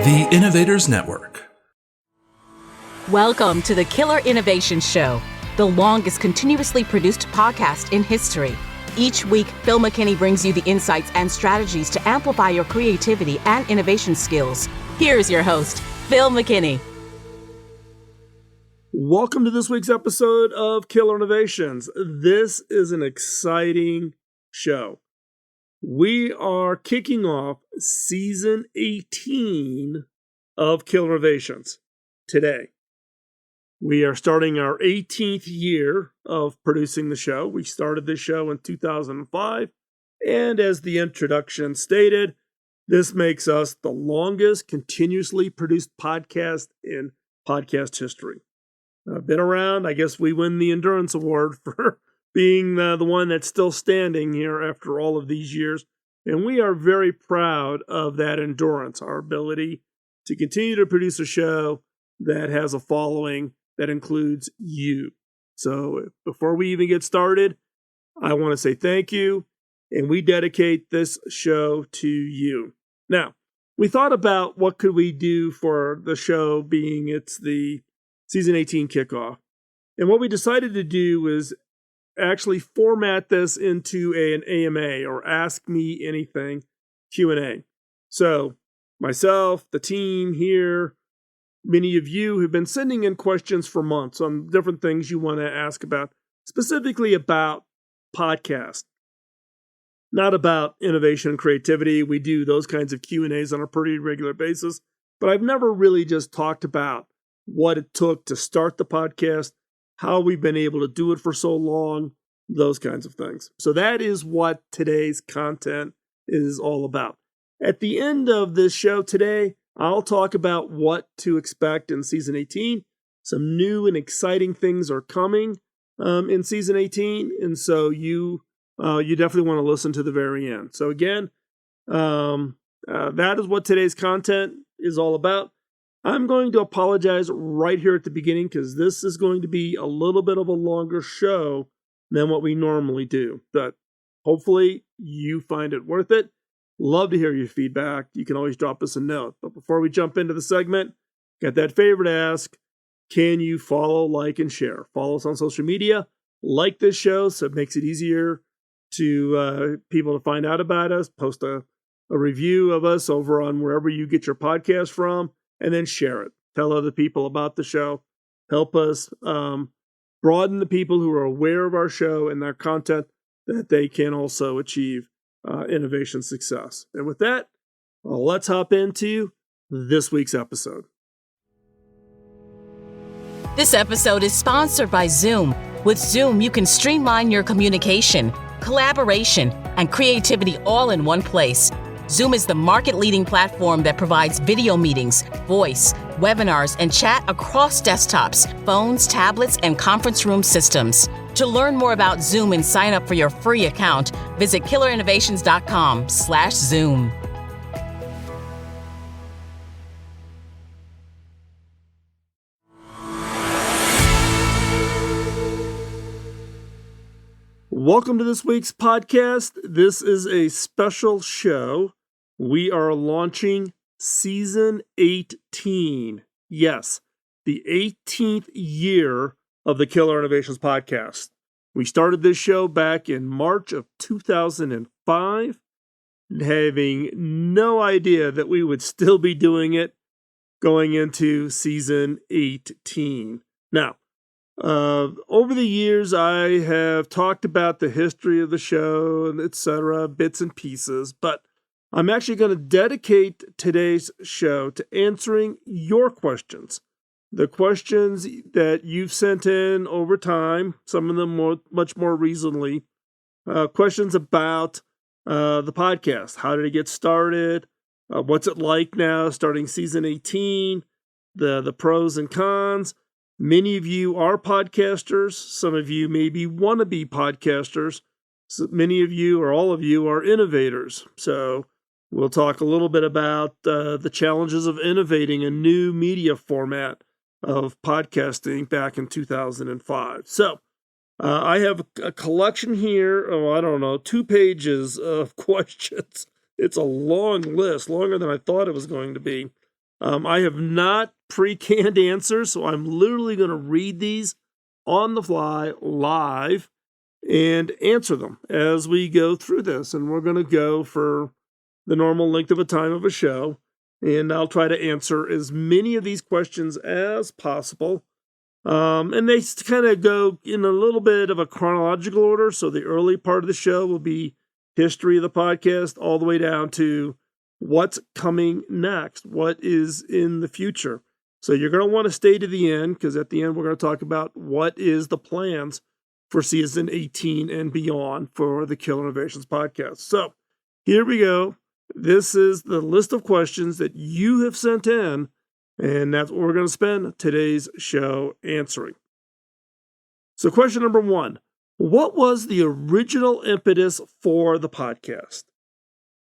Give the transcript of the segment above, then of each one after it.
The Innovators Network. Welcome to the Killer Innovation Show, the longest continuously produced podcast in history. Each week, Phil McKinney brings you the insights and strategies to amplify your creativity and innovation skills. Here's your host, Phil McKinney. Welcome to this week's episode of Killer Innovations. This is an exciting show. We are kicking off season 18 of Killer Innovations today. We are starting our 18th year of producing the show. We started this show in 2005, and as the introduction stated, this makes us the longest continuously produced podcast in podcast history. I've been around. I guess we win the Endurance Award for being the one that's still standing here after all of these years. And we are very proud of that endurance, our ability to continue to produce a show that has a following that includes you. So before we even get started, I want to say thank you. And we dedicate this show to you. Now, we thought about what could we do for the show being it's the season 18 kickoff. And what we decided to do was actually format this into an AMA, or Ask Me Anything Q&A. So myself, the team here, many of you have been sending in questions for months on different things you want to ask about, specifically about podcasts, not about innovation and creativity. We do those kinds of Q&As on a pretty regular basis, but I've never really just talked about what it took to start the podcast, how we've been able to do it for so long, those kinds of things. So that is what today's content is all about. At the end of this show today, I'll talk about what to expect in season 18. Some new and exciting things are coming in season 18, and so you definitely want to listen to the very end. So again, that is what today's content is all about. I'm going to apologize right here at the beginning because this is going to be a little bit of a longer show than what we normally do. But hopefully you find it worth it. Love to hear your feedback. You can always drop us a note. But before we jump into the segment, got that favor to ask. Can you follow, like, and share? Follow us on social media. Like this show so it makes it easier to people to find out about us. Post a review of us over on wherever you get your podcast from. And then share it. Tell other people about the show. Help us broaden the people who are aware of our show and their content that they can also achieve innovation success. And with that, let's hop into this week's episode. This episode is sponsored by Zoom. With Zoom, you can streamline your communication, collaboration, and creativity all in one place. Zoom is the market-leading platform that provides video meetings, voice, webinars, and chat across desktops, phones, tablets, and conference room systems. To learn more about Zoom and sign up for your free account, visit killerinnovations.com/Zoom. Welcome to this week's podcast. This is a special show. We are launching season 18. Yes, the 18th year of the Killer Innovations podcast. We started this show back in March of 2005, having no idea that we would still be doing it going into season 18. Now, over the years, I have talked about the history of the show and etc., bits and pieces, but I'm actually going to dedicate today's show to answering your questions. The questions that you've sent in over time, some of them much more recently, questions about the podcast. How did it get started? What's it like now starting season 18? The pros and cons. Many of you are podcasters. Some of you maybe want to be podcasters. So many of you or all of you are innovators. So we'll talk a little bit about the challenges of innovating a new media format of podcasting back in 2005. So I have a collection here, 2 pages of questions. It's a long list, longer than I thought it was going to be. I have not pre-canned answers, so I'm literally going to read these on the fly live and answer them as we go through this. And we're going to go for the normal length of a time of a show. And I'll try to answer as many of these questions as possible. And they kind of go in a little bit of a chronological order. So the early part of the show will be history of the podcast, all the way down to what's coming next, what is in the future. So you're going to want to stay to the end, because at the end we're going to talk about what is the plans for season 18 and beyond for the Killer Innovations podcast. So here we go. This is the list of questions that you have sent in, and that's what we're going to spend today's show answering. So question number 1, what was the original impetus for the podcast?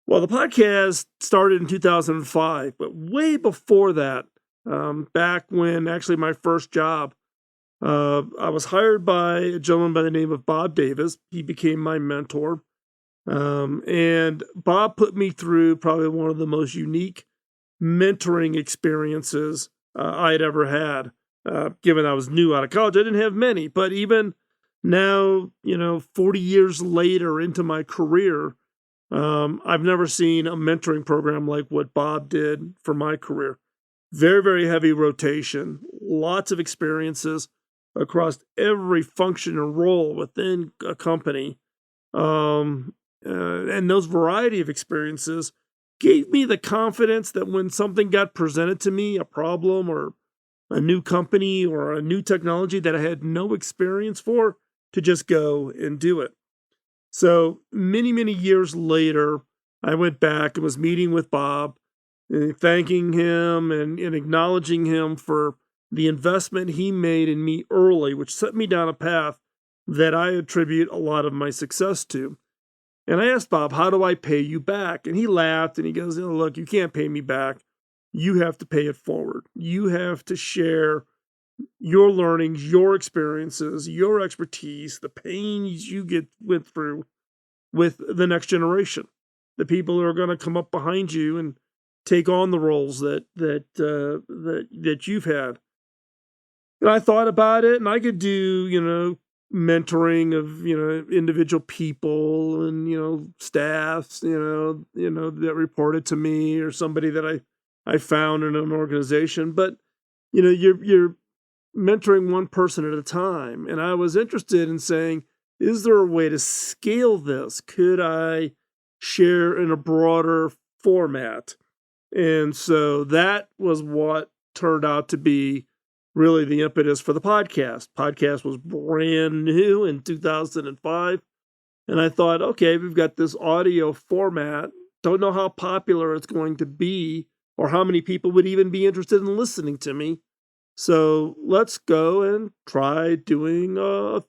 Well, the podcast started in 2005, but way before that, back when actually my first job, I was hired by a gentleman by the name of Bob Davis. He became my mentor. And Bob put me through probably one of the most unique mentoring experiences I'd ever had. Given I was new out of college, I didn't have many, but even now, 40 years later into my career, I've never seen a mentoring program like what Bob did for my career. Very, very heavy rotation, lots of experiences across every function and role within a company. And those variety of experiences gave me the confidence that when something got presented to me, a problem or a new company or a new technology that I had no experience for, to just go and do it. So many, many years later, I went back and was meeting with Bob, and thanking him and acknowledging him for the investment he made in me early, which set me down a path that I attribute a lot of my success to. And I asked Bob, how do I pay you back? And he laughed and he goes, look, you can't pay me back. You have to pay it forward. You have to share your learnings, your experiences, your expertise, the pains you went through with the next generation, the people who are going to come up behind you and take on the roles that you've had. And I thought about it, and I could do, mentoring of, individual people and, staffs, that reported to me, or somebody that I found in an organization. But, you're mentoring one person at a time. And I was interested in saying, is there a way to scale this? Could I share in a broader format? And so that was what turned out to be really the impetus for the podcast. Podcast was brand new in 2005. And I thought, okay, we've got this audio format. Don't know how popular it's going to be or how many people would even be interested in listening to me. So let's go and try doing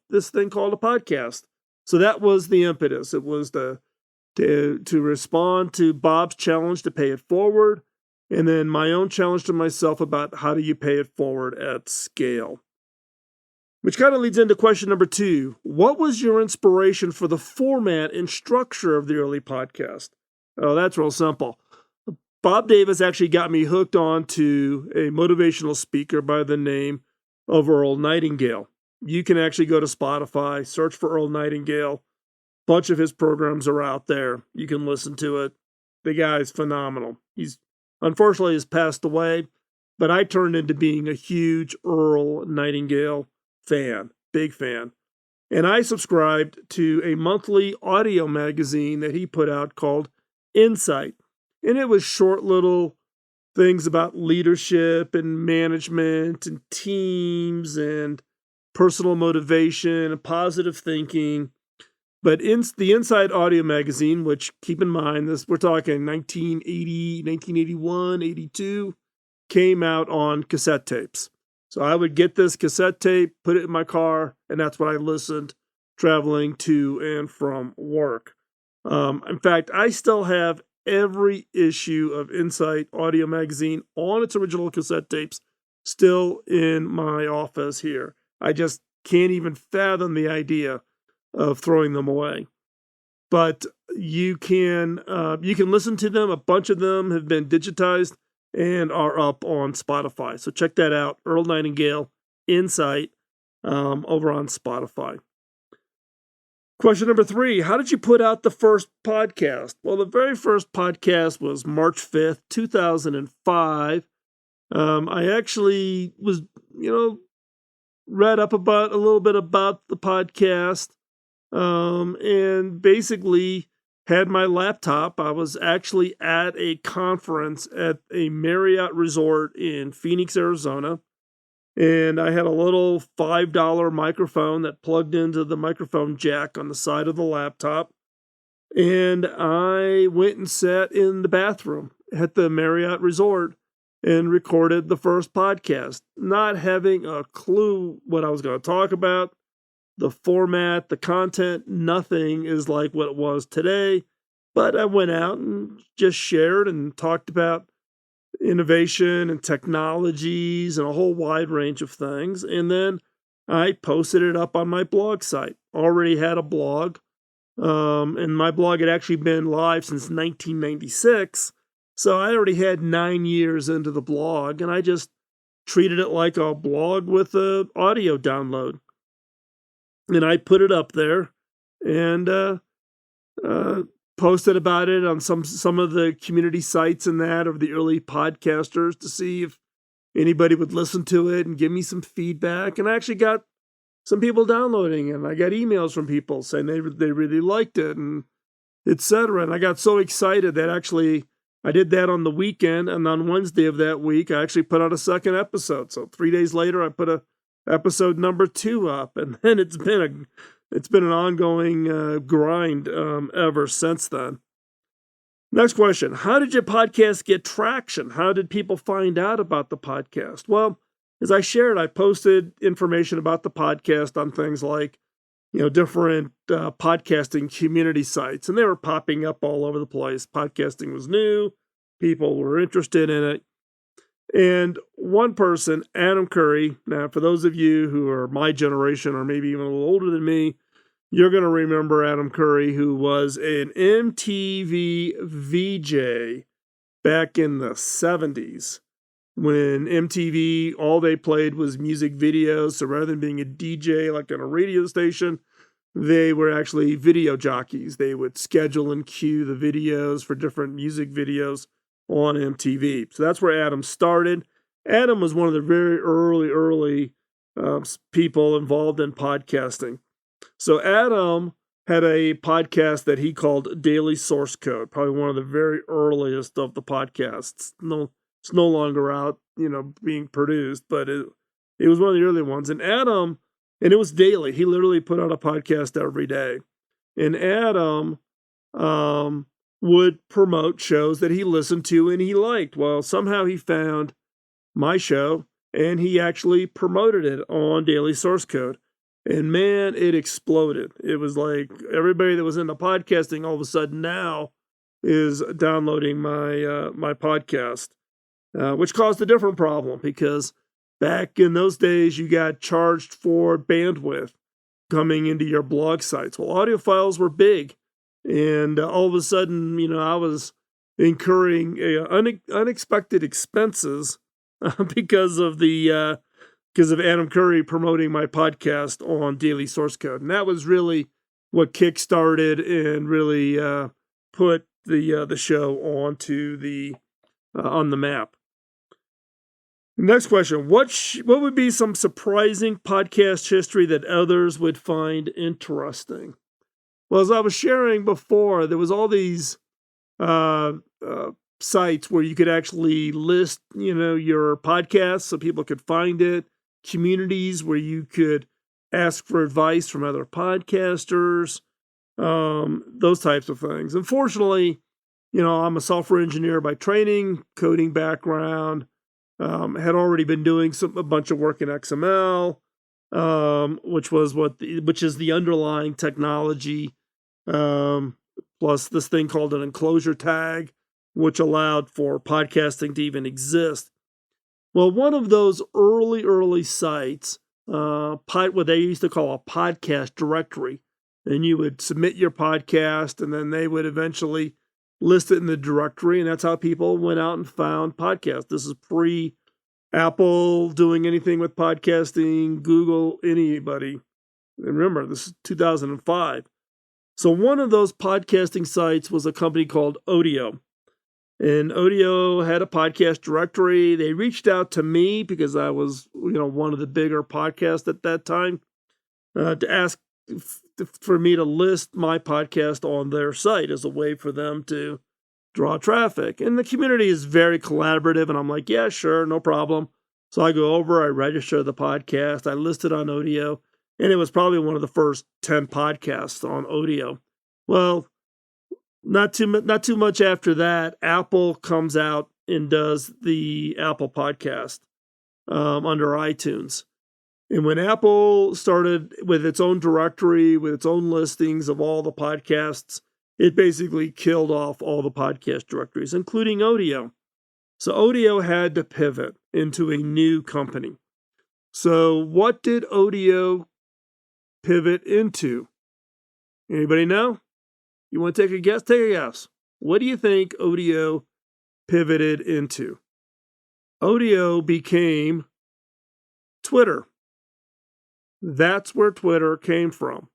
this thing called a podcast. So that was the impetus. It was to respond to Bob's challenge to pay it forward, and then my own challenge to myself about how do you pay it forward at scale. Which kind of leads into question number 2. What was your inspiration for the format and structure of the early podcast? Oh, that's real simple. Bob Davis actually got me hooked on to a motivational speaker by the name of Earl Nightingale. You can actually go to Spotify, search for Earl Nightingale. Bunch of his programs are out there. You can listen to it. The guy's phenomenal. He's unfortunately has passed away, but I turned into being a huge Earl Nightingale fan, big fan. And I subscribed to a monthly audio magazine that he put out called Insight. And it was short little things about leadership and management and teams and personal motivation and positive thinking. But the Inside Audio magazine, which keep in mind, we're talking 1980, 1981, 82, came out on cassette tapes. So I would get this cassette tape, put it in my car, and that's what I listened traveling to and from work. In fact, I still have every issue of Insight Audio magazine on its original cassette tapes still in my office here. I just can't even fathom the idea of throwing them away. But you can listen to them. A bunch of them have been digitized and are up on Spotify. So check that out, Earl Nightingale Insight, over on Spotify. Question number 3, how did you put out the first podcast? Well, the very first podcast was March 5th, 2005. I actually was, read up about a little bit about the podcast, and basically had my laptop. I was actually at a conference at a Marriott resort in Phoenix, Arizona. And I had a little $5 microphone that plugged into the microphone jack on the side of the laptop. And I went and sat in the bathroom at the Marriott resort and recorded the first podcast, not having a clue what I was going to talk about, the format, the content. Nothing is like what it was today. But I went out and just shared and talked about innovation and technologies and a whole wide range of things. And then I posted it up on my blog site. Already had a blog. And my blog had actually been live since 1996. So I already had 9 years into the blog, and I just treated it like a blog with an audio download. And I put it up there and posted about it on some of the community sites and that of the early podcasters to see if anybody would listen to it and give me some feedback. And I actually got some people downloading, and I got emails from people saying they really liked it, and etc. And I got so excited that actually I did that on the weekend, and on Wednesday of that week, I actually put out a second episode. So 3 days later, I put episode number 2 up, and then it's been an ongoing grind ever since then. Next question. How did your podcast get traction? How did people find out about the podcast? Well, as I shared, I posted information about the podcast on things like, different podcasting community sites, and they were popping up all over the place. Podcasting was new. People were interested in it. And one person, Adam Curry, now for those of you who are my generation or maybe even a little older than me, you're going to remember Adam Curry, who was an MTV VJ back in the 70s. When MTV, all they played was music videos. So rather than being a DJ like on a radio station, they were actually video jockeys. They would schedule and cue the videos for different music videos on MTV. So that's where Adam started. Adam was one of the very early people involved in podcasting. So Adam had a podcast that he called Daily Source Code, probably one of the very earliest of the podcasts. It's no longer out, being produced, but it was one of the early ones. And Adam, and it was daily. He literally put out a podcast every day. And Adam would promote shows that he listened to and he liked. Well, somehow he found my show and he actually promoted it on Daily Source Code. And man, it exploded. It was like everybody that was into podcasting all of a sudden now is downloading my podcast. Which caused a different problem because back in those days, you got charged for bandwidth coming into your blog sites. Well, audio files were big. And all of a sudden, I was incurring unexpected expenses because of Adam Curry promoting my podcast on Daily Source Code. And that was really what kickstarted and really put the show onto on the map. Next question. What would be some surprising podcast history that others would find interesting? Well, as I was sharing before, there was all these sites where you could actually list, your podcast so people could find it, communities where you could ask for advice from other podcasters, those types of things. Unfortunately, I'm a software engineer by training, coding background. Had already been doing a bunch of work in XML, which is the underlying technology, plus this thing called an enclosure tag, which allowed for podcasting to even exist. Well, one of those early sites, what they used to call a podcast directory, and you would submit your podcast, and then they would eventually listed in the directory, and that's how people went out and found podcasts. This is pre-Apple doing anything with podcasting, Google, anybody. And remember, this is 2005. So one of those podcasting sites was a company called Audio. And Audio had a podcast directory. They reached out to me because I was, one of the bigger podcasts at that time, to ask for me to list my podcast on their site as a way for them to draw traffic. And the community is very collaborative. And I'm like, yeah, sure, no problem. So I go over, I register the podcast, I list it on Audio. And it was probably one of the first 10 podcasts on Audio. Well, not too much after that, Apple comes out and does the Apple podcast under iTunes. And when Apple started with its own directory, with its own listings of all the podcasts, it basically killed off all the podcast directories, including Audio. So Audio had to pivot into a new company. So what did Audio pivot into? Anybody know? You want to take a guess? Take a guess. What do you think Audio pivoted into? Audio became Twitter. That's where Twitter came from.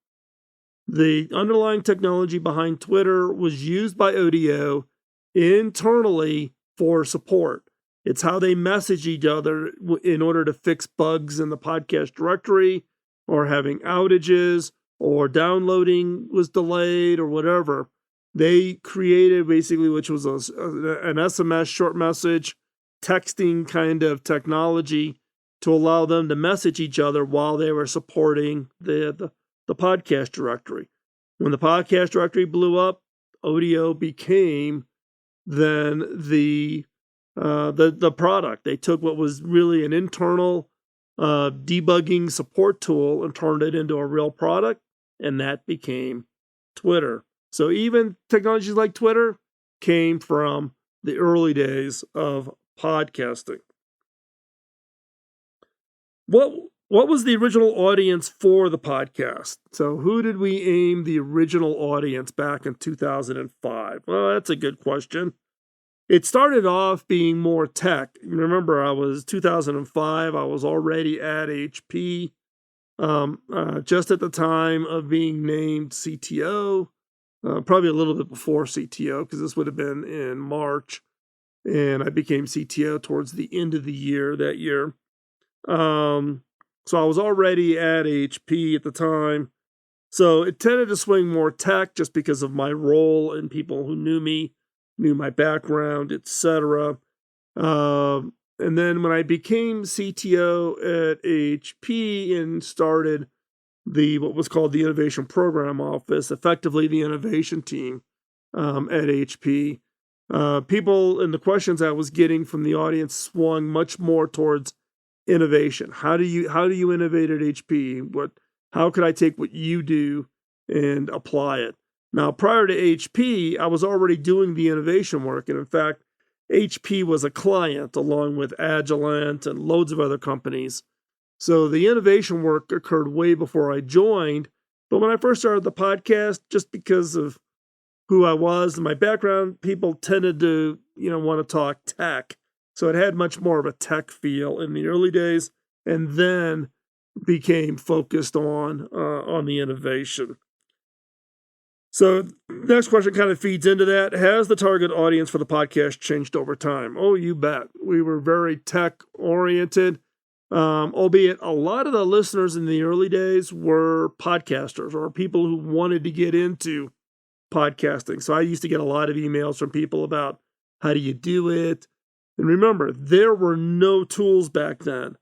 The underlying technology behind Twitter was used by Audio internally for support. It's how they message each other in order to fix bugs in the podcast directory, or having outages, or downloading was delayed, or whatever. They created basically, which was an SMS short message texting kind of technology to allow them to message each other while they were supporting the podcast directory. When the podcast directory blew up, Audio became then the product. They took what was really an internal debugging support tool and turned it into a real product, and that became Twitter. So even technologies like Twitter came from the early days of podcasting. What was the original audience for the podcast? So who did we aim the original audience back in 2005? Well, that's a good question. It started off being more tech. Remember, 2005, I was already at HP, just at the time of being named CTO, probably a little bit before CTO, because this would have been in March, and I became CTO towards the end of the year that year. So I was already at HP at the time. So it tended to swing more tech just because of my role and people who knew me, knew my background, etc. And then when I became CTO at HP and started what was called the Innovation Program Office, effectively the innovation team at HP, people and the questions I was getting from the audience swung much more towards innovation. How do you innovate at HP? How could I take what you do and apply it? Now, prior to HP, I was already doing the innovation work. And in fact, HP was a client along with Agilent and loads of other companies. So the innovation work occurred way before I joined. But when I first started the podcast, just because of who I was and my background, people tended to, want to talk tech. So it had much more of a tech feel in the early days, and then became focused on the innovation. So next question kind of feeds into that. Has the target audience for the podcast changed over time? Oh, you bet. We were very tech-oriented, albeit a lot of the listeners in the early days were podcasters or people who wanted to get into podcasting. So I used to get a lot of emails from people about how do you do it? And remember, there were no tools back then.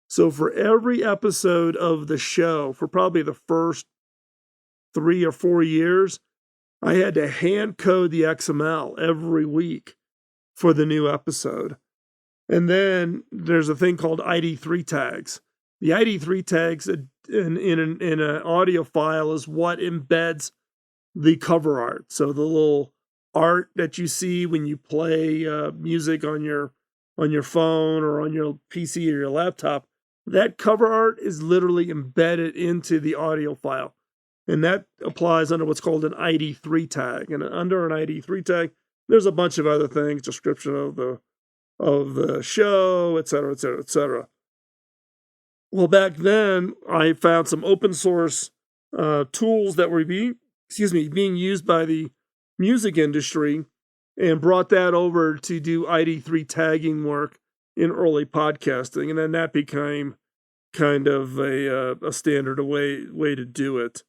So for every episode of the show, for probably the first 3 or 4 years, I had to hand code the XML every week for the new episode. And then there's a thing called ID3 tags. The ID3 tags in an audio file is what embeds the cover art. So the little art that you see when you play music on your phone or on your PC or your laptop, that cover art is literally embedded into the audio file. And that applies under what's called an ID3 tag. And under an ID3 tag, there's a bunch of other things, description of the show, et cetera, et cetera, et cetera. Well, back then, I found some open source tools that were being used by the music industry, and brought that over to do ID3 tagging work in early podcasting, and then that became kind of a standard way to do it.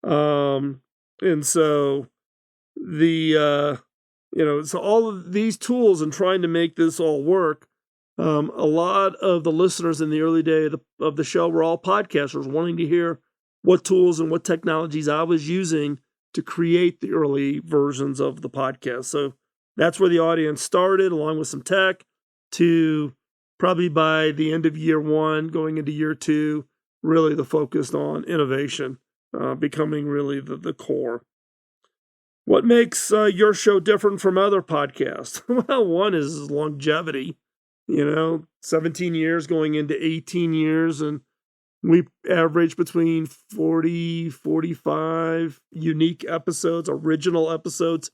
And so so all of these tools and trying to make this all work, a lot of the listeners in the early day of the show were all podcasters wanting to hear what tools and what technologies I was using to create the early versions of the podcast. So that's where the audience started, along with some tech, to probably by the end of year one, going into year two, really the focus on innovation, becoming really the core. What makes your show different from other podcasts? Well, one is longevity. 17 years going into 18 years, and we average between 40, 45 unique episodes, original episodes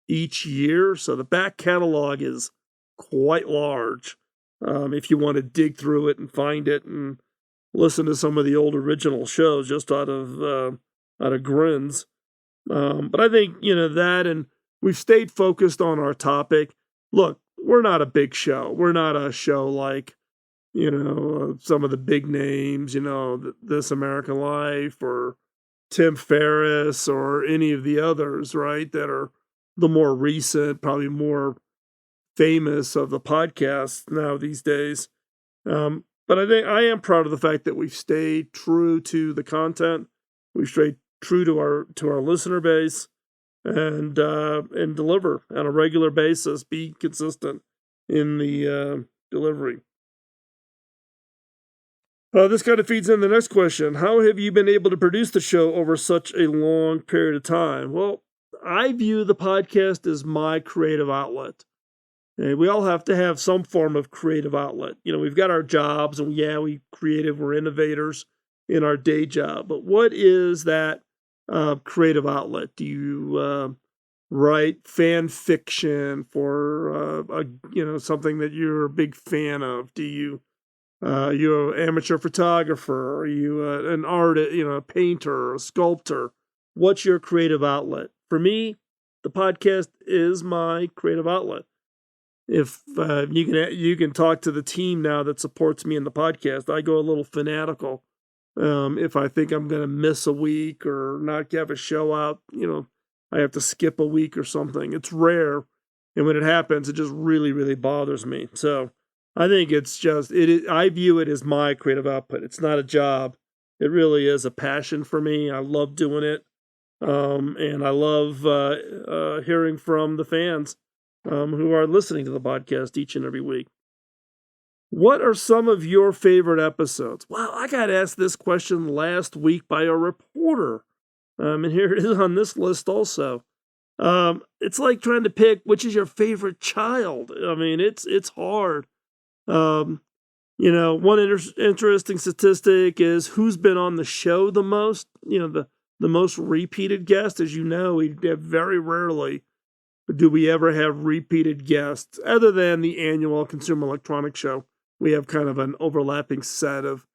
each year. So the back catalog is quite large. If you want to dig through it and find it and listen to some of the old original shows just out of grins. But I think, that, and we've stayed focused on our topic. Look, we're not a big show. We're not a show like, some of the big names, This American Life or Tim Ferriss or any of the others, right, that are the more recent, probably more famous of the podcasts now these days. But I think I am proud of the fact that we've stayed true to the content. We've stayed true to our listener base, and deliver on a regular basis, be consistent in the delivery. This kind of feeds in the next question. How have you been able to produce the show over such a long period of time? Well, I view the podcast as my creative outlet. We all have to have some form of creative outlet. We've got our jobs, and we're innovators in our day job. But what is that creative outlet? Do you write fan fiction for something that you're a big fan of? Do you you're an amateur photographer? Are you an artist, a painter, a sculptor? What's your creative outlet? For me, the podcast is my creative outlet. If you can talk to the team now that supports me in the podcast, I go a little fanatical. If I think I'm going to miss a week or not have a show out, I have to skip a week or something. It's rare. And when it happens, it just really, really bothers me. So I think I view it as my creative output. It's not a job. It really is a passion for me. I love doing it. And I love hearing from the fans who are listening to the podcast each and every week. What are some of your favorite episodes? Well, I got asked this question last week by a reporter. And here it is on this list also. It's like trying to pick which is your favorite child. I mean, it's hard. One interesting statistic is who's been on the show the most. The most repeated guest. As you know, we have very rarely do we ever have repeated guests, other than the annual Consumer Electronics Show. We have kind of an overlapping set of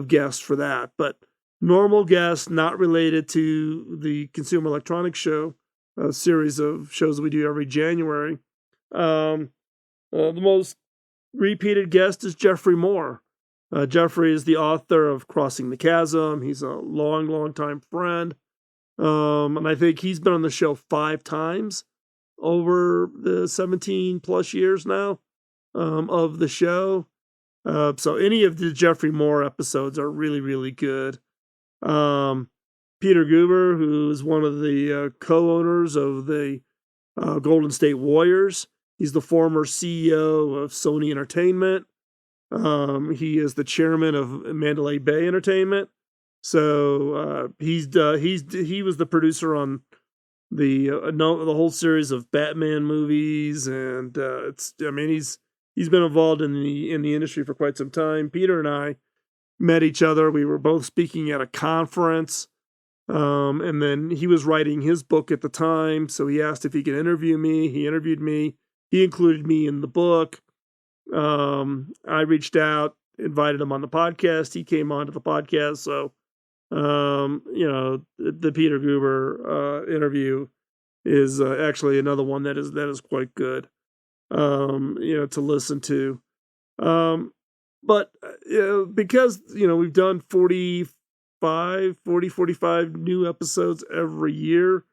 guests for that. But normal guests not related to the Consumer Electronics Show, a series of shows that we do every January. The most repeated guest is Jeffrey Moore. Jeffrey is the author of Crossing the Chasm. He's a long time friend. And I think he's been on the show 5 times over the 17 plus years now of the show. So any of the Jeffrey Moore episodes are really, really good. Peter Guber, who's one of the co-owners of the Golden State Warriors. He's the former CEO of Sony Entertainment. He is the chairman of Mandalay Bay Entertainment. So he was the producer on the whole series of Batman movies, and he's been involved in the industry for quite some time. Peter and I met each other. We were both speaking at a conference And then he was writing his book at the time, so he asked if he could interview me. He interviewed me. He included me in the book. I reached out, invited him on the podcast. He came onto the podcast. So, the Peter Guber interview is actually another one that is quite good, to listen to. But because, we've done 45 new episodes every year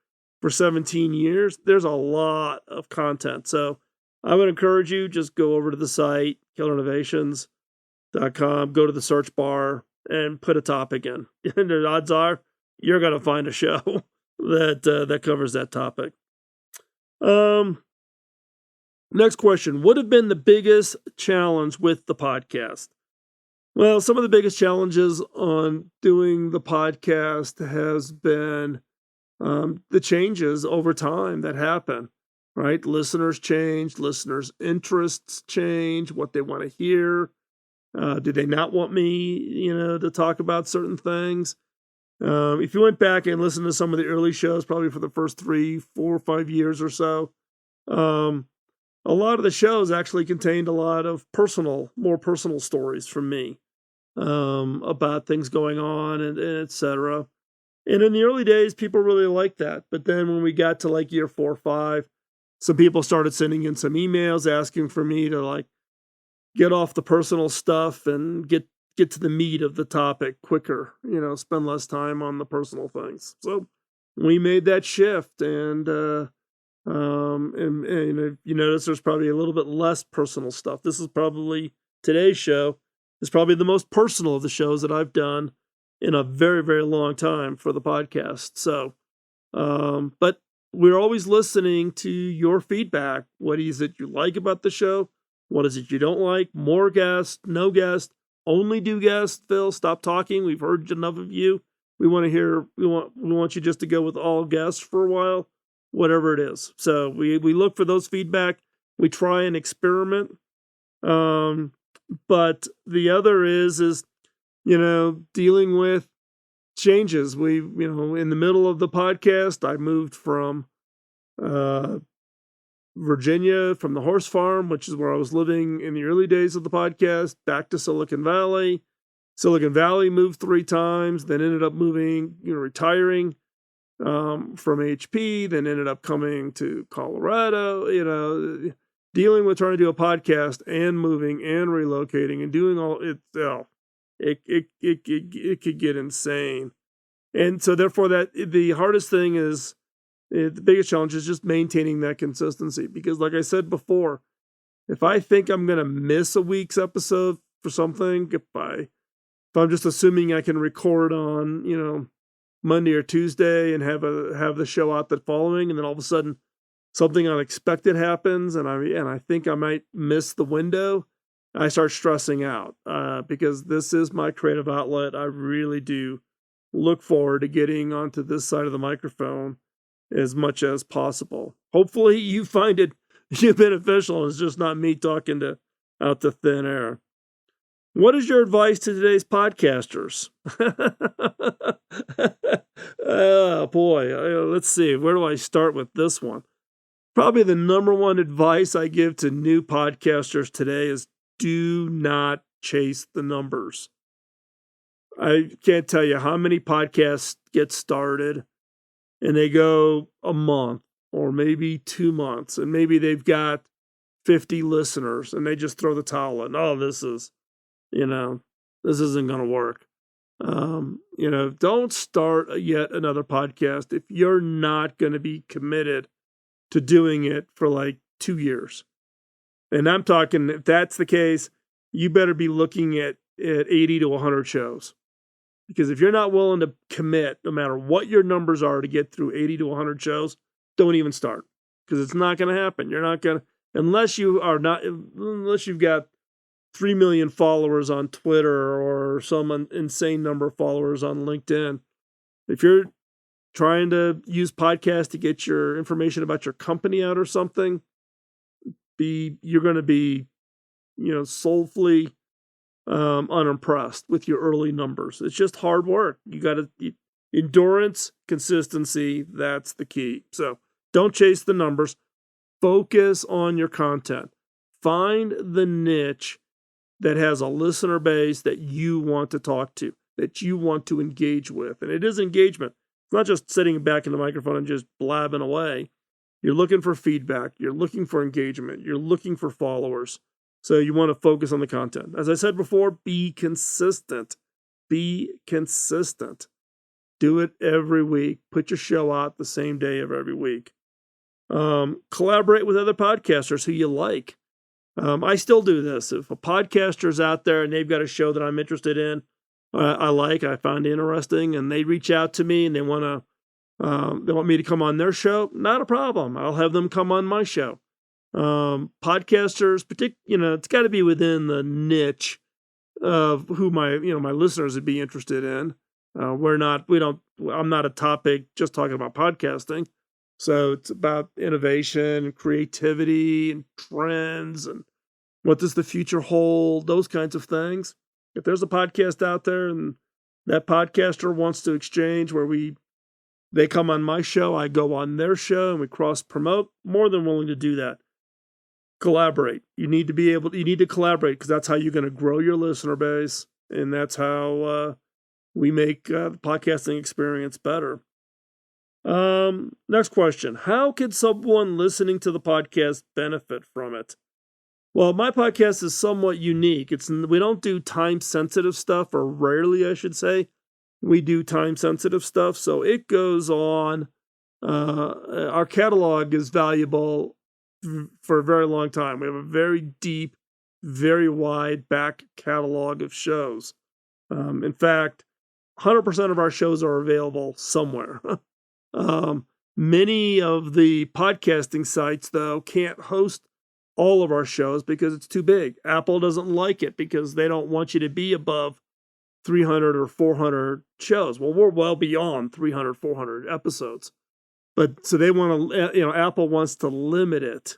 for 17 years, there's a lot of content. So I would encourage you, just go over to the site, killerinnovations.com, go to the search bar and put a topic in. And the odds are you're going to find a show that covers that topic. Next question. What have been the biggest challenge with the podcast? Well, some of the biggest challenges on doing the podcast has been the changes over time that happen, right? Listeners change, listeners' interests change, what they want to hear. Do they not want me, to talk about certain things? If you went back and listened to some of the early shows, probably for the first 3, 4, 5 years or so, a lot of the shows actually contained a lot of more personal stories from me. About things going on and et cetera. And in the early days, people really liked that. But then when we got to like year 4 or 5, some people started sending in some emails asking for me to get off the personal stuff and get to the meat of the topic quicker, spend less time on the personal things. So we made that shift, and if you notice, there's probably a little bit less personal stuff. Today's show is probably the most personal of the shows that I've done in a very, very long time for the podcast. So, but we're always listening to your feedback. What is it you like about the show? What is it you don't like? More guests, no guests, only do guests. Phil, stop talking. We've heard enough of you. We want you just to go with all guests for a while, whatever it is. So we look for those feedback. We try and experiment. But the other is dealing with changes. In the middle of the podcast, I moved from Virginia, from the horse farm, which is where I was living in the early days of the podcast, back to Silicon Valley. Silicon Valley moved 3 times, then ended up moving, retiring from HP, then ended up coming to Colorado, dealing with trying to do a podcast and moving and relocating and doing all it could get insane. And so therefore the hardest thing is, the biggest challenge is just maintaining that consistency. Because like I said before, if I think I'm going to miss a week's episode for something, if I'm just assuming I can record on, Monday or Tuesday and have the show out the following, and then all of a sudden something unexpected happens and I think I might miss the window, I start stressing out because this is my creative outlet. I really do look forward to getting onto this side of the microphone as much as possible. Hopefully you find it beneficial and it's just not me talking out to thin air. What is your advice to today's podcasters? Oh boy, let's see. Where do I start with this one? Probably the number one advice I give to new podcasters today is do not chase the numbers. I can't tell you how many podcasts get started and they go a month or maybe 2 months and maybe they've got 50 listeners and they just throw the towel in. Oh, this isn't going to work. Don't start yet another podcast if you're not going to be committed to doing it for 2 years. And I'm talking, if that's the case, you better be looking at 80 to 100 shows. Because if you're not willing to commit, no matter what your numbers are, to get through 80 to 100 shows, don't even start. Because it's not going to happen. You're not going to, unless you've got 3 million followers on Twitter or some insane number of followers on LinkedIn. If you're trying to use podcasts to get your information about your company out or something, you're going to be, soulfully unimpressed with your early numbers. It's just hard work. You got to Endurance, consistency, that's the key. So don't chase the numbers. Focus on your content. Find the niche that has a listener base that you want to talk to, that you want to engage with. And it is engagement. It's not just sitting back in the microphone and just blabbing away. You're looking for feedback. You're looking for engagement. You're looking for followers. So you want to focus on the content. As I said before, be consistent. Be consistent. Do it every week. Put your show out the same day of every week. Collaborate with other podcasters who you like. I still do this. If a podcaster's out there and they've got a show that I'm interested in, I find interesting, and they reach out to me and they want me to come on their show, not a problem. I'll have them come on my show. Podcasters, it's got to be within the niche of who my listeners would be interested in. I'm not a topic just talking about podcasting. So it's about innovation, creativity, and trends, and what does the future hold, those kinds of things. If there's a podcast out there and that podcaster wants to exchange where they come on my show, I go on their show, and we cross-promote, more than willing to do that. Collaborate. You need to collaborate, because that's how you're going to grow your listener base, and that's how we make the podcasting experience better. Next question. How can someone listening to the podcast benefit from it? Well, my podcast is somewhat unique. We don't do time-sensitive stuff, or rarely, I should say. We do time-sensitive stuff, so it goes on. Our catalog is valuable for a very long time. We have a very deep, very wide back catalog of shows. In fact, 100% of our shows are available somewhere. Many of the podcasting sites, though, can't host all of our shows because it's too big. Apple doesn't like it because they don't want you to be above 300 or 400 shows. Well, we're well beyond 300, 400 episodes. But so they want to, Apple wants to limit it.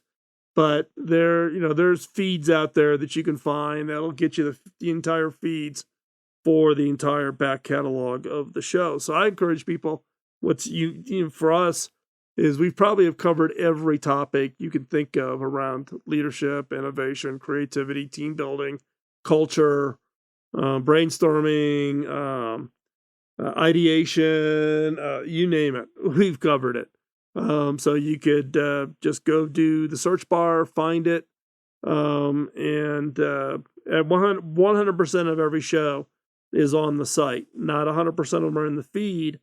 But there's feeds out there that you can find that'll get you the entire feeds for the entire back catalog of the show. So I encourage people, for us, is we probably have covered every topic you can think of around leadership, innovation, creativity, team building, culture, brainstorming, ideation, you name it. We've covered it. So you could just go do the search bar, find it, and at 100% of every show is on the site. Not 100% of them are in the feed,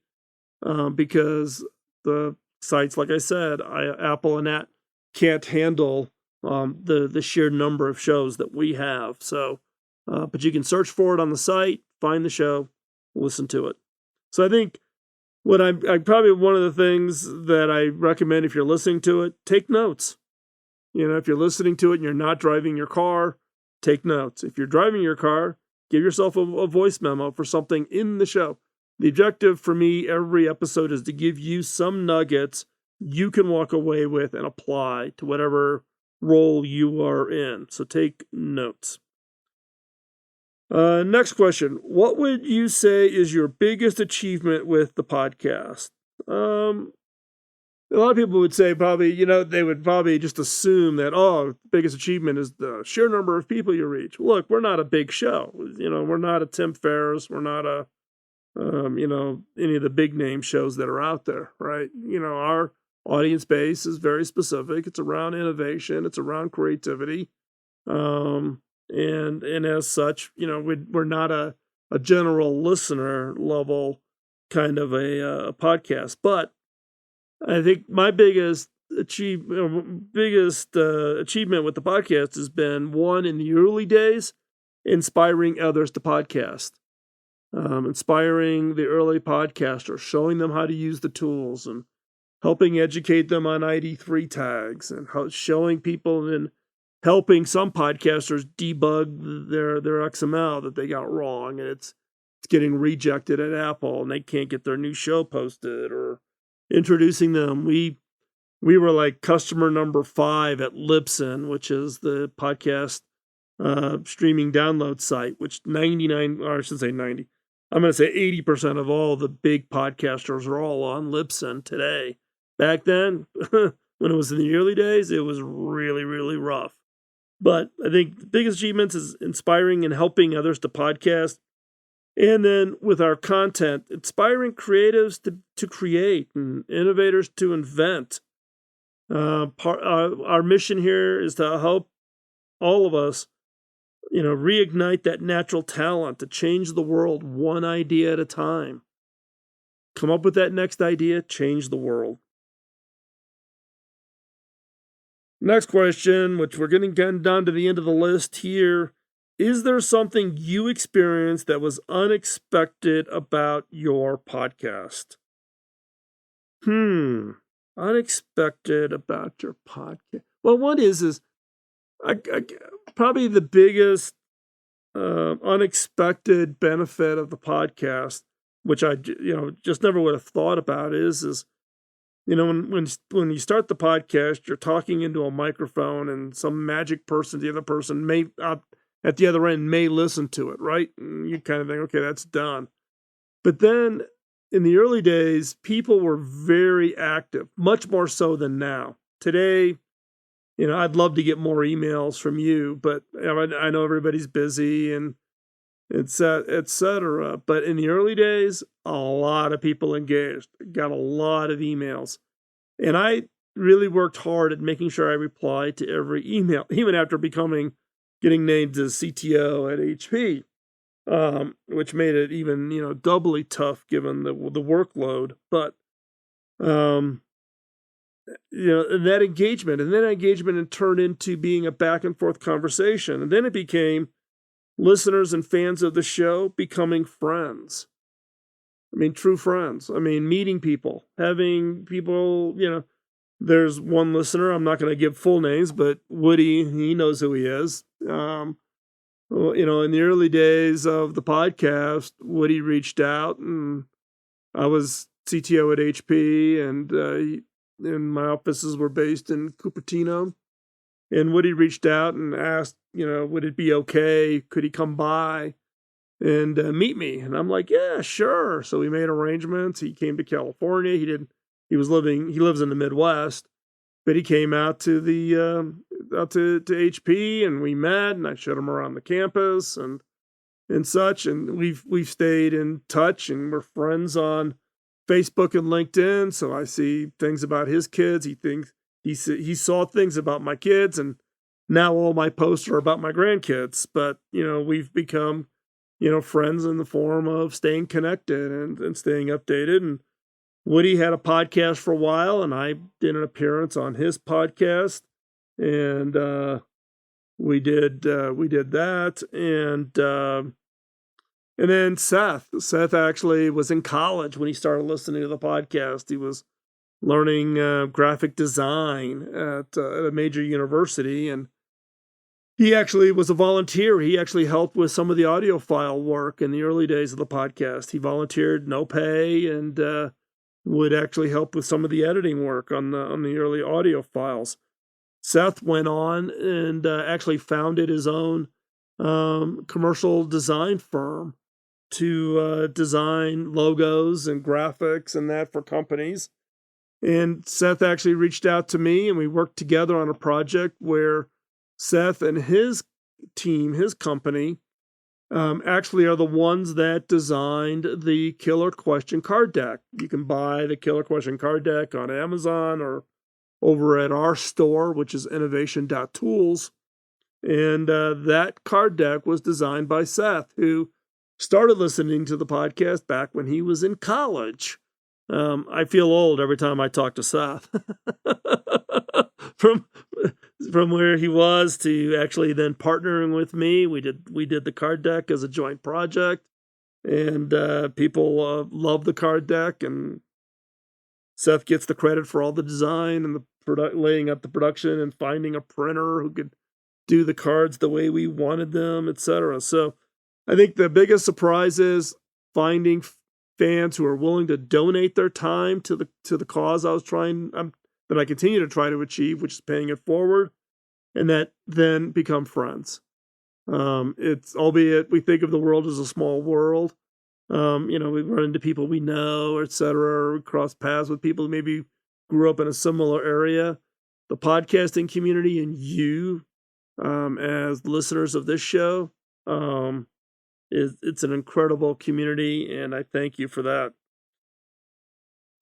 because the sites, like I said, Apple and that can't handle the sheer number of shows that we have. So, but you can search for it on the site, find the show, listen to it. So I think I probably one of the things that I recommend if you're listening to it, take notes. If you're listening to it and you're not driving your car, take notes. If you're driving your car, give yourself a voice memo for something in the show. The objective for me every episode is to give you some nuggets you can walk away with and apply to whatever role you are in. So take notes. Next question. What would you say is your biggest achievement with the podcast? A lot of people would say probably, they would probably just assume that, the biggest achievement is the sheer number of people you reach. Look, we're not a big show. We're not a Tim Ferriss. We're not a any of the big name shows that are out there, right? Our audience base is very specific. It's around innovation. It's around creativity. And as such, we're not a general listener level kind of a podcast. But I think my biggest achievement with the podcast has been, one, in the early days, inspiring others to podcast. Inspiring the early podcasters, showing them how to use the tools and helping educate them on ID3 tags, and showing people and helping some podcasters debug their XML that they got wrong, and it's getting rejected at Apple and they can't get their new show posted, or introducing them. We were like customer number 5 at Libsyn, which is the podcast streaming download site, which 99, or I should say 90. I'm going to say 80% of all the big podcasters are all on Libsyn today. Back then, when it was in the early days, it was really, really rough. But I think the biggest achievements is inspiring and helping others to podcast. And then with our content, inspiring creatives to create and innovators to invent. Our mission here is to help all of us, reignite that natural talent to change the world one idea at a time. Come up with that next idea, change the world. Next question, which we're getting down to the end of the list here. Is there something you experienced that was unexpected about your podcast? Unexpected about your podcast. Well, one is I probably the biggest unexpected benefit of the podcast, which I just never would have thought about, is when you start the podcast, you're talking into a microphone, and some magic person, the other person may at the other end may listen to it, right? And you kind of think, okay, that's done. But then in the early days, people were very active, much more so than now. Today, I'd love to get more emails from you, but I know everybody's busy and et cetera. But in the early days, a lot of people engaged, got a lot of emails. And I really worked hard at making sure I replied to every email, even after getting named as CTO at HP, which made it even, doubly tough given the workload. But, and that engagement turned into being a back and forth conversation. And then it became listeners and fans of the show becoming friends. True friends. Meeting people, having people, there's one listener, I'm not going to give full names, but Woody, he knows who he is. In the early days of the podcast, Woody reached out, and I was CTO at HP, and my offices were based in Cupertino. And Woody reached out and asked, would it be okay? Could he come by and meet me? And I'm like, yeah, sure. So we made arrangements. He came to California. He lives in the Midwest, but he came out to to HP, and we met, and I showed him around the campus and such. And we've stayed in touch, and we're friends on Facebook and LinkedIn. So I see things about his kids. He saw things about my kids, and now all my posts are about my grandkids. But, we've become, friends in the form of staying connected and staying updated. And Woody had a podcast for a while, and I did an appearance on his podcast, and we did that. And then Seth actually was in college when he started listening to the podcast. He was learning graphic design at a major university, and he actually was a volunteer. He actually helped with some of the audio file work in the early days of the podcast. He volunteered, no pay, and would actually help with some of the editing work on the early audio files. Seth went on and actually founded his own commercial design firm to design logos and graphics and that for companies. And Seth actually reached out to me, and we worked together on a project where Seth and his team, his company, actually are the ones that designed the Killer Question card deck. You can buy the Killer Question card deck on Amazon or over at our store, which is innovation.tools. And that card deck was designed by Seth, who started listening to the podcast back when he was in college. I feel old every time I talk to Seth. From where he was to actually then partnering with me, we did the card deck as a joint project, and people love the card deck. And Seth gets the credit for all the design and the laying up the production and finding a printer who could do the cards the way we wanted them, etc. So I think the biggest surprise is finding fans who are willing to donate their time to the cause that I continue to try to achieve, which is paying it forward, and that then become friends. It's albeit we think of the world as a small world, We run into people we know, et cetera, or cross paths with people who maybe grew up in a similar area. The podcasting community and you, as listeners of this show, it's an incredible community, and I thank you for that.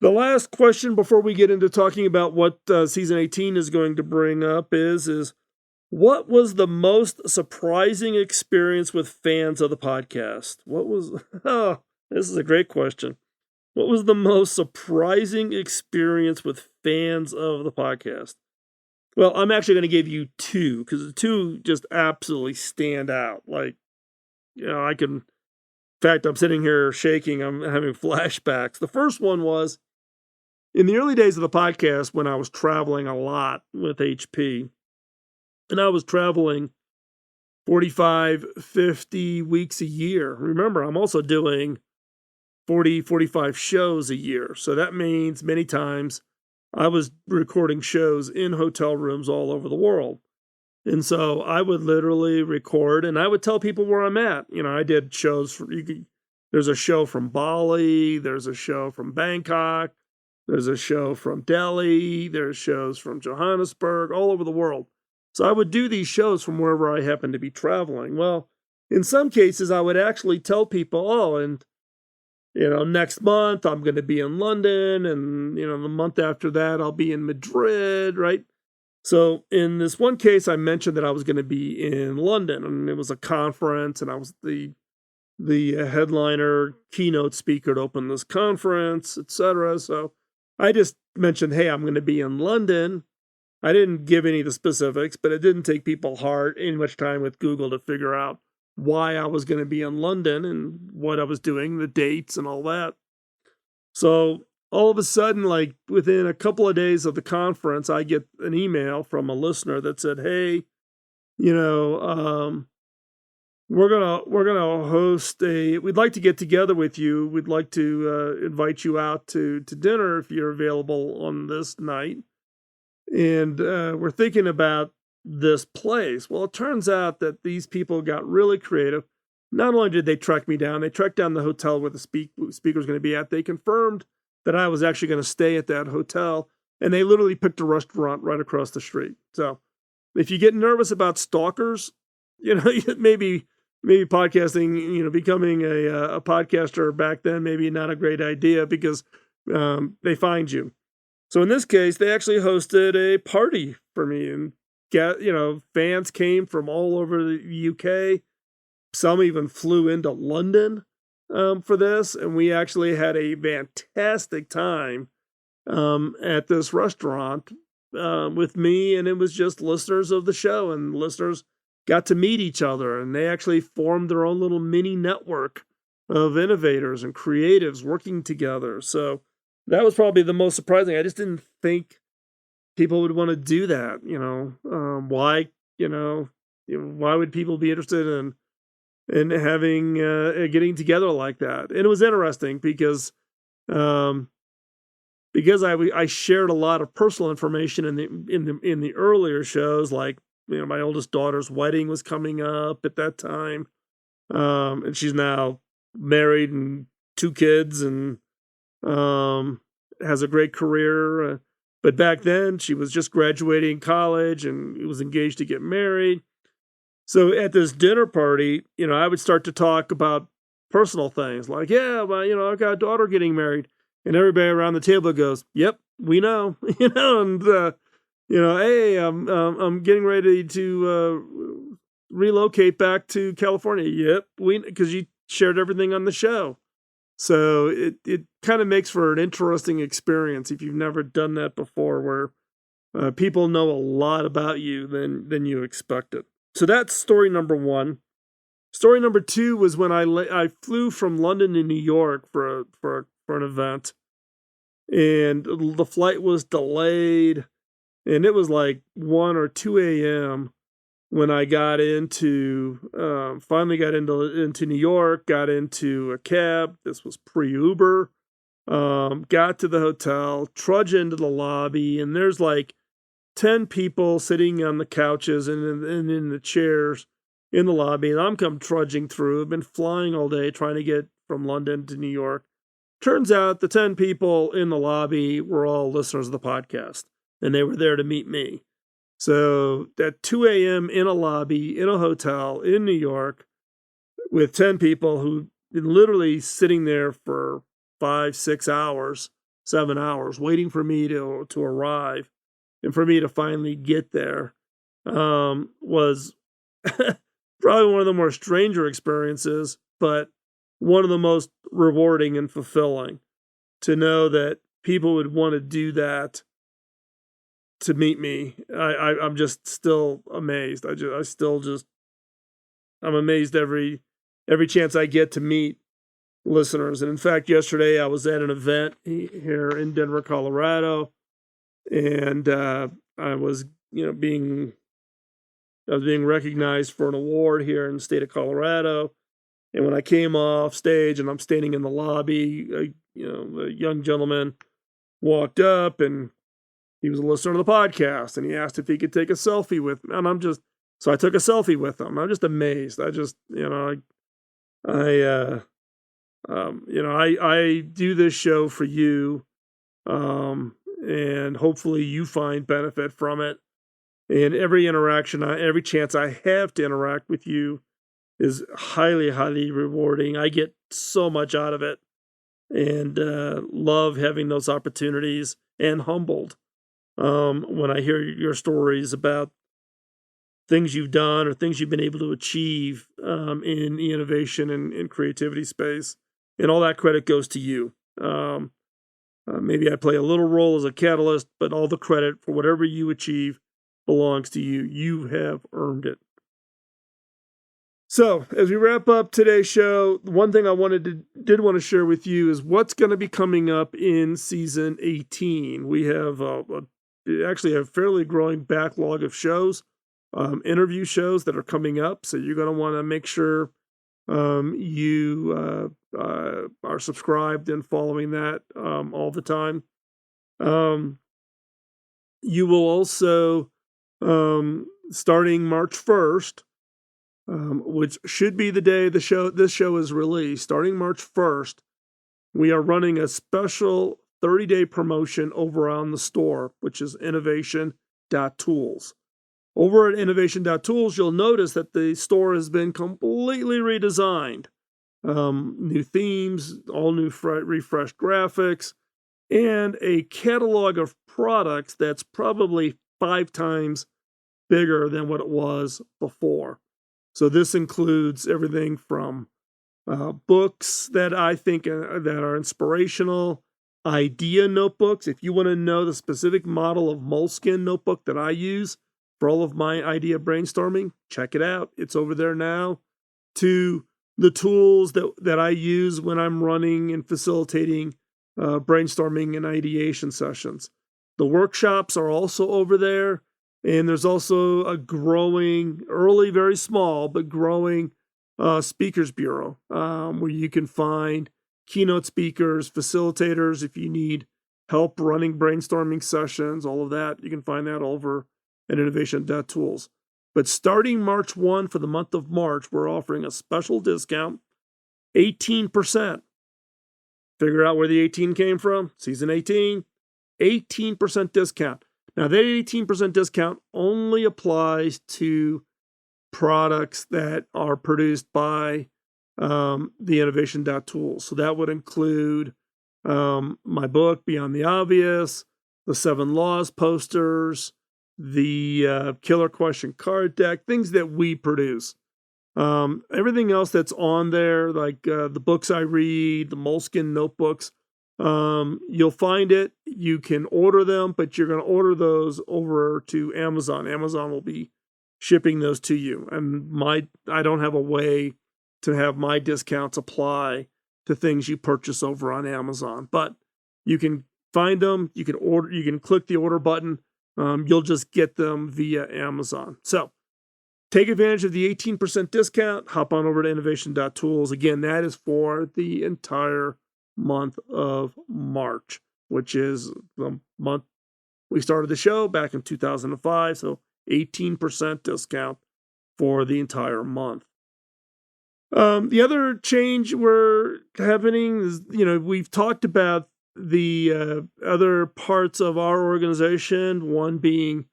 The last question before we get into talking about what season 18 is going to bring up is what was the most surprising experience with fans of the podcast? This is a great question. What was the most surprising experience with fans of the podcast? Well, I'm actually going to give you two, because the two just absolutely stand out. Like, in fact, I'm sitting here shaking. I'm having flashbacks. The first one was in the early days of the podcast when I was traveling a lot with HP, and I was traveling 45, 50 weeks a year. Remember, I'm also doing 40, 45 shows a year. So that means many times I was recording shows in hotel rooms all over the world. And so I would literally record and I would tell people where I'm at. I did shows there's a show from Bali, there's a show from Bangkok, there's a show from Delhi, there's shows from Johannesburg, all over the world. So I would do these shows from wherever I happened to be traveling. Well, in some cases, I would actually tell people, next month I'm going to be in London, and, the month after that I'll be in Madrid, right? So in this one case, I mentioned that I was going to be in London, and it was a conference, and I was the headliner, keynote speaker to open this conference, etc. So I just mentioned, hey, I'm going to be in London. I didn't give any of the specifics, but it didn't take people any much time with Google to figure out why I was going to be in London and what I was doing, the dates and all that. So all of a sudden, like within a couple of days of the conference, I get an email from a listener that said, hey, we're gonna host we'd like to get together with you. We'd like to invite you out to dinner if you're available on this night. And we're thinking about this place. Well, it turns out that these people got really creative. Not only did they track me down, they tracked down the hotel where the speaker was going to be at. They confirmed that I was actually going to stay at that hotel, and they literally picked a restaurant right across the street. So if you get nervous about stalkers, maybe podcasting, becoming a podcaster back then, maybe not a great idea because they find you. So in this case, they actually hosted a party for me, and fans came from all over the UK. Some even flew into London for this, and we actually had a fantastic time at this restaurant with me, and it was just listeners of the show, and listeners got to meet each other, and they actually formed their own little mini network of innovators and creatives working together. So that was probably the most surprising. I just didn't think people would want to do that. Why? Why would people be interested in having getting together like that? And it was interesting because I shared a lot of personal information in the earlier shows, like my oldest daughter's wedding was coming up at that time, and she's now married and 2 kids and has a great career. But back then, she was just graduating college and was engaged to get married. So at this dinner party, I would start to talk about personal things like, I've got a daughter getting married. And everybody around the table goes, yep, we know, and, hey, I'm getting ready to relocate back to California. Yep, because you shared everything on the show. So it kind of makes for an interesting experience if you've never done that before, where people know a lot about you than you expected. So that's story number 1. Story number 2 was when I flew from London to New York for an event, and the flight was delayed, and it was like 1 or 2 a.m. when I got finally got into New York, got into a cab. This was pre-Uber. Got to the hotel, trudge into the lobby, and there's like 10 people sitting on the couches and in the chairs in the lobby, and I'm come trudging through. I've been flying all day trying to get from London to New York. Turns out the 10 people in the lobby were all listeners of the podcast, and they were there to meet me. So at 2 a.m. in a lobby, in a hotel in New York, with 10 people who'd been literally sitting there for 5, 6 hours, 7 hours, waiting for me to arrive and for me to finally get there, was probably one of the more stranger experiences, but one of the most rewarding and fulfilling to know that people would want to do that to meet me. I'm just still amazed. I'm amazed every chance I get to meet listeners. And in fact, yesterday I was at an event here in Denver, Colorado, and I was being recognized for an award here in the state of Colorado. And when I came off stage and I'm standing in the lobby, a young gentleman walked up and he was a listener to the podcast, and he asked if he could take a selfie with me. And so I took a selfie with him. I'm just amazed. I do this show for you, and hopefully you find benefit from it. And every interaction, every chance I have to interact with you is highly, highly rewarding. I get so much out of it, and love having those opportunities, and humbled when I hear your stories about things you've done or things you've been able to achieve in the innovation and creativity space. And all that credit goes to you. Maybe I play a little role as a catalyst, but all the credit for whatever you achieve belongs to you. You have earned it. So, as we wrap up today's show, one thing I did want to share with you is what's going to be coming up in season 18. We have actually a fairly growing backlog of shows, interview shows that are coming up. So you're going to want to make sure you are subscribed and following that all the time. You will also, starting March 1st, which should be the day this show is released, starting March 1st, we are running a special 30-day promotion over on the store, which is innovation.tools. Over at innovation.tools, you'll notice that the store has been completely redesigned. New themes, all new refreshed graphics, and a catalog of products that's probably 5 times bigger than what it was before. So this includes everything from books that I think that are inspirational, idea notebooks. If you want to know the specific model of moleskin notebook that I use for all of my idea brainstorming, check it out. It's over there now. To the tools that I use when I'm running and facilitating brainstorming and ideation sessions. The workshops are also over there. And there's also a growing, early, very small, but growing speakers bureau where you can find keynote speakers, facilitators. If you need help running brainstorming sessions, all of that, you can find that over at innovation.tools. But starting March 1 for the month of March, we're offering a special discount, 18%. Figure out where the 18 came from? Season 18, 18% discount. Now, that 18% discount only applies to products that are produced by the innovation.tools. So that would include my book, Beyond the Obvious, the 7 Laws posters, the Killer Question card deck, things that we produce. Everything else that's on there, like the books I read, the moleskin notebooks, you'll find it. You can order them, but you're going to order those over to Amazon. Amazon will be shipping those to you. And I don't have a way to have my discounts apply to things you purchase over on Amazon, but you can find them. You can order. You can click the order button. You'll just get them via Amazon. So take advantage of the 18% discount. Hop on over to innovation.tools. Again, that is for the entire month of March, which is the month we started the show back in 2005. So 18% discount for the entire month. The other change we're happening is, we've talked about the other parts of our organization, one being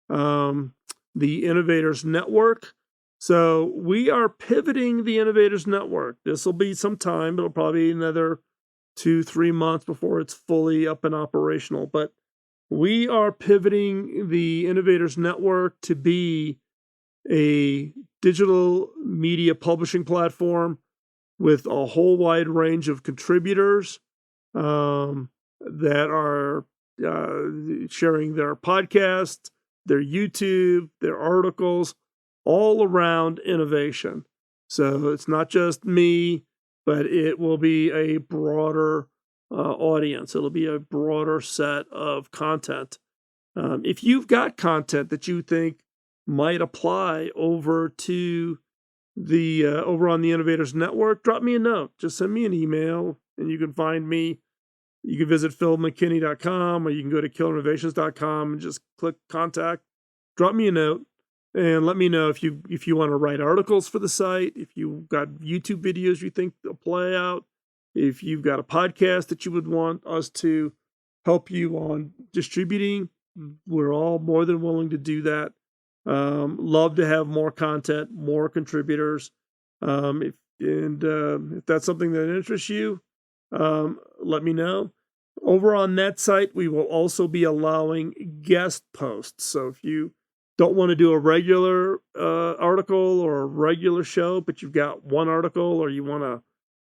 the Innovators Network. So we are pivoting the Innovators Network. This will be some time. It'll probably be another 2-3 months before it's fully up and operational. But we are pivoting the Innovators Network to be a digital media publishing platform with a whole wide range of contributors that are sharing their podcasts, their YouTube, their articles, all around innovation. So it's not just me, but it will be a broader audience. It'll be a broader set of content. If you've got content that you think might apply over to the over on the Innovators Network, drop me a note. Just send me an email, and you can find me. You can visit philmckinney.com, or you can go to killerinnovations.com and just click contact. Drop me a note and let me know if you want to write articles for the site, if you've got YouTube videos you think will play out, if you've got a podcast that you would want us to help you on distributing. We're all more than willing to do that. Love to have more content, more contributors. If that's something that interests you, let me know. Over on that site, we will also be allowing guest posts. So if you don't want to do a regular article or a regular show, but you've got one article, or you want to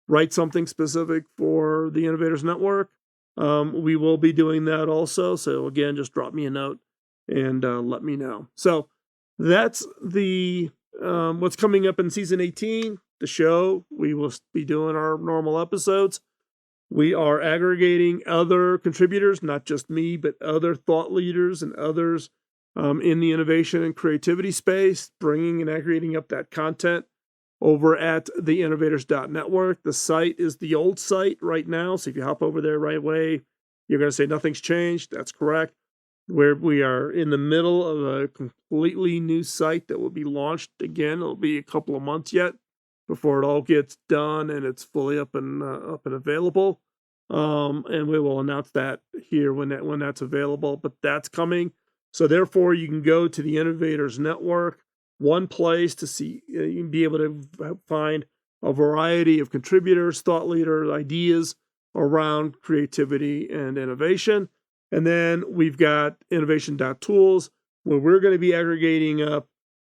write something specific for the Innovators Network, we will be doing that also. So again, just drop me a note and let me know. So that's the what's coming up in season 18. The show, we will be doing our normal episodes. We are aggregating other contributors, not just me, but other thought leaders and others in the innovation and creativity space, bringing and aggregating up that content over at the innovators.network. The site is the old site right now. So if you hop over there right away, you're going to say nothing's changed. That's correct. We are in the middle of a completely new site that will be launched again. It'll be a couple of months yet before it all gets done and it's fully up and available. And we will announce that here when that's available. But that's coming. So therefore, you can go to the Innovators Network, one place to see. You can be able to find a variety of contributors, thought leaders, ideas around creativity and innovation. And then we've got innovation.tools, where we're going to be aggregating up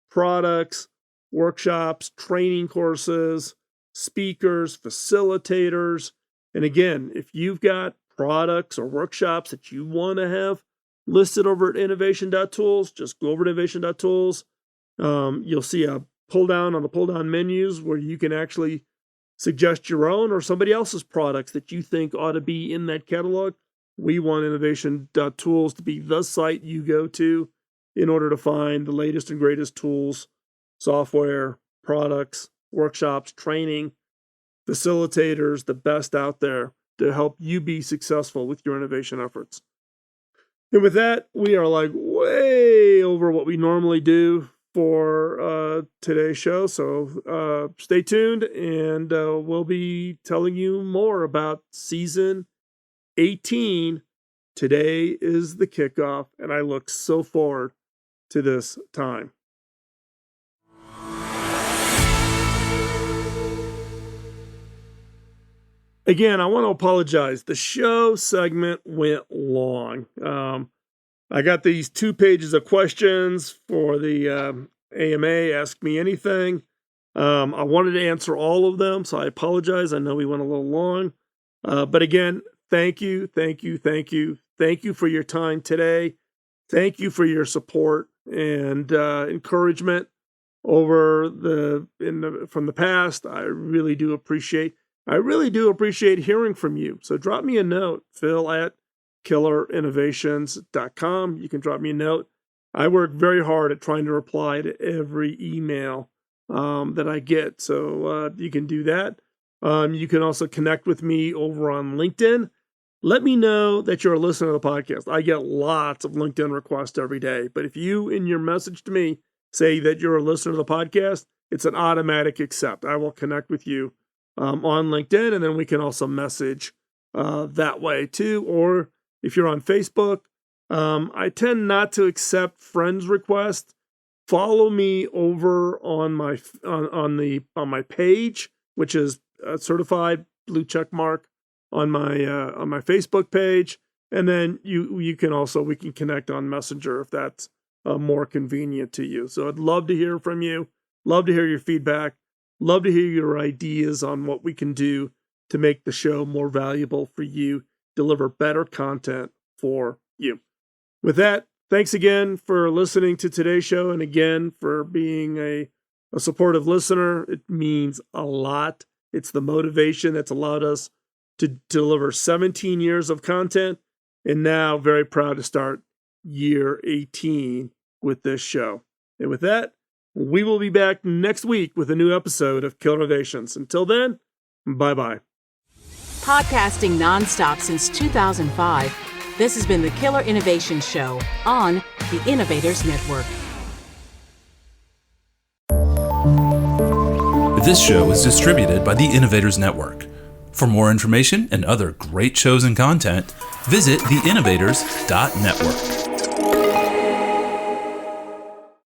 products, workshops, training courses, speakers, facilitators. And again, if you've got products or workshops that you want to have listed over at innovation.tools, just go over to innovation.tools. You'll see a pull down on the pull down menus where you can actually suggest your own or somebody else's products that you think ought to be in that catalog. We want innovation.tools to be the site you go to in order to find the latest and greatest tools, software, products, workshops, training, facilitators, the best out there to help you be successful with your innovation efforts. And with that, we are like way over what we normally do for today's show. So stay tuned, and we'll be telling you more about season 18. Today is the kickoff, and I look so forward to this time. Again, I want to apologize. The show segment went long. I got these 2 pages of questions for the AMA, Ask Me Anything. I wanted to answer all of them, so I apologize. I know we went a little long. But again, thank you for your time today. Thank you for your support and encouragement from the past. I really do appreciate hearing from you. So drop me a note, phil@killerinnovations.com. You can drop me a note. I work very hard at trying to reply to every email that I get. So you can do that. You can also connect with me over on LinkedIn. Let me know that you're a listener to the podcast. I get lots of LinkedIn requests every day. But if you, in your message to me, say that you're a listener to the podcast, it's an automatic accept. I will connect with you on LinkedIn, and then we can also message that way too. Or if you're on Facebook, I tend not to accept friends requests. Follow me over on my my page, which is a certified blue check mark on my Facebook page, and then we can connect on Messenger if that's more convenient to you. So I'd love to hear from you. Love to hear your feedback. Love to hear your ideas on what we can do to make the show more valuable for you, deliver better content for you. With that, thanks again for listening to today's show, and again for being a supportive listener. It means a lot. It's the motivation that's allowed us to deliver 17 years of content, and now very proud to start year 18 with this show. And with that, we will be back next week with a new episode of Killer Innovations. Until then, bye-bye. Podcasting nonstop since 2005, this has been the Killer Innovation Show on the Innovators Network. This show is distributed by the Innovators Network. For more information and other great shows and content, visit theinnovators.network.